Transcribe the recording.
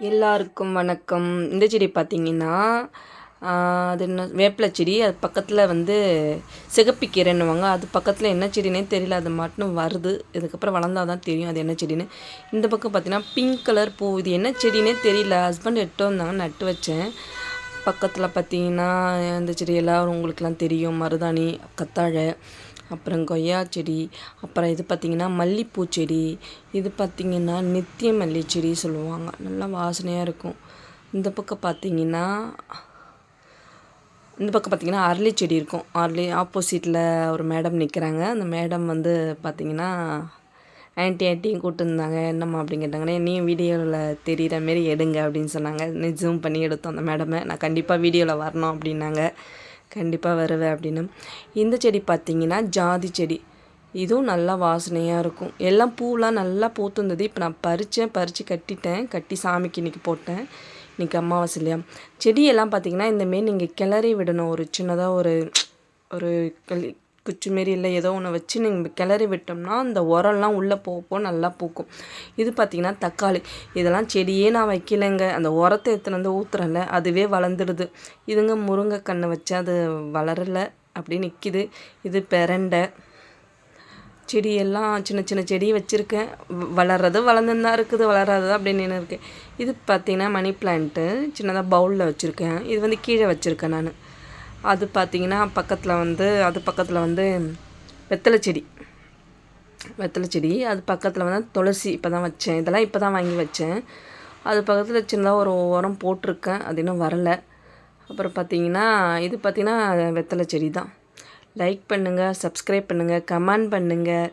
எல்லாருக்கும் வணக்கம். இந்த செடி பார்த்தீங்கன்னா, அது என்ன வேப்பிலை செடி. அது பக்கத்தில் சிகப்பிக்கீரைன்னுவாங்க. அது பக்கத்தில் என்ன செடின்னே தெரியல. அது மட்டும் வருது. இதுக்கப்புறம் வளர்ந்தா தான் தெரியும் அது என்ன செடின்னு. இந்த பக்கம் பார்த்தீங்கன்னா, பிங்க் கலர் பூ. இது என்ன செடின்னே தெரியல. ஹஸ்பண்ட் எடுத்து வந்தாங்க, நட்டு வச்சேன். பக்கத்தில் பார்த்தீங்கன்னா, இந்த செடியெல்லாம் உங்களுக்கெல்லாம் தெரியும். மருதாணி, கத்தாழை, அப்புறம் கொய்யா செடி, அப்புறம் இது பார்த்திங்கன்னா மல்லிப்பூ செடி, இது பார்த்திங்கன்னா நித்திய மல்லி செடி சொல்லுவாங்க. நல்லா வாசனையாக இருக்கும். இந்த பக்கம் பார்த்திங்கன்னா அரளி செடி இருக்கும். அரளி ஆப்போசிட்டில் ஒரு மேடம் நிற்கிறாங்க. அந்த மேடம் பார்த்திங்கன்னா ஆன்ட்டியும் கூப்பிட்டுருந்தாங்க. என்னம்மா அப்படின்னு கேட்டாங்கன்னா, என்னையும் வீடியோவில் தெரிகிற மாரி எடுங்க அப்படின்னு சொன்னாங்க. ஜூம் பண்ணி எடுத்தோம் அந்த மேடமை. நான் கண்டிப்பாக வீடியோவில் வரணும் அப்படின்னாங்க. கண்டிப்பாக வருவேன் அப்படின்னு. இந்த செடி பார்த்திங்கன்னா ஜாதி செடி. இதுவும் நல்லா வாசனையாக இருக்கும். எல்லாம் பூலாம் நல்லா பூத்துருந்தது. இப்போ நான் பறித்து கட்டிட்டேன். கட்டி சாமிக்கு இன்றைக்கி போட்டேன். இன்றைக்கி அமாவாசை இல்லையா. செடியெல்லாம் பார்த்திங்கன்னா இந்தமாரி நீங்கள் கிளறி விடணும். ஒரு சின்னதாக ஒரு குச்சி மாரி இல்லை ஏதோ ஒன்று வச்சு நீங்கள் கிளறி விட்டோம்னா அந்த உரம்லாம் உள்ளே போக நல்லா பூக்கும். இது பார்த்திங்கன்னா தக்காளி. இதெல்லாம் செடியே நான் வைக்கலைங்க. அந்த உரத்தை எடுத்துன்னு ஊற்றுறல அதுவே வளர்ந்துடுது. இதுங்க முருங்கை கன்று வச்சு அது வளரலை, அப்படி நிற்கிது. இது பெரண்டை செடியெல்லாம் சின்ன சின்ன செடி வச்சுருக்கேன். வளர்றது வளர்ந்துன்னு தான் இருக்குது, வளராது அப்படின்னு நின்று இருக்கேன். இது பார்த்திங்கன்னா மணி பிளான்ட்டு சின்னதாக பவுலில் வச்சுருக்கேன். இது கீழே வச்சுருக்கேன் நான். அது பார்த்திங்கன்னா அது பக்கத்தில் வெத்தலை செடி. அது பக்கத்தில் துளசி இப்போ தான் வச்சேன். இதெல்லாம் இப்போ தான் வாங்கி வச்சேன். அது பக்கத்தில் சின்னதாக ஒரு உரம் போட்டிருக்கேன். அது இன்னும் வரலை. அப்புறம் பார்த்திங்கன்னா இது பார்த்திங்கன்னா வெத்தலை செடி தான். லைக் பண்ணுங்கள், சப்ஸ்கிரைப் பண்ணுங்கள், கமெண்ட் பண்ணுங்கள்.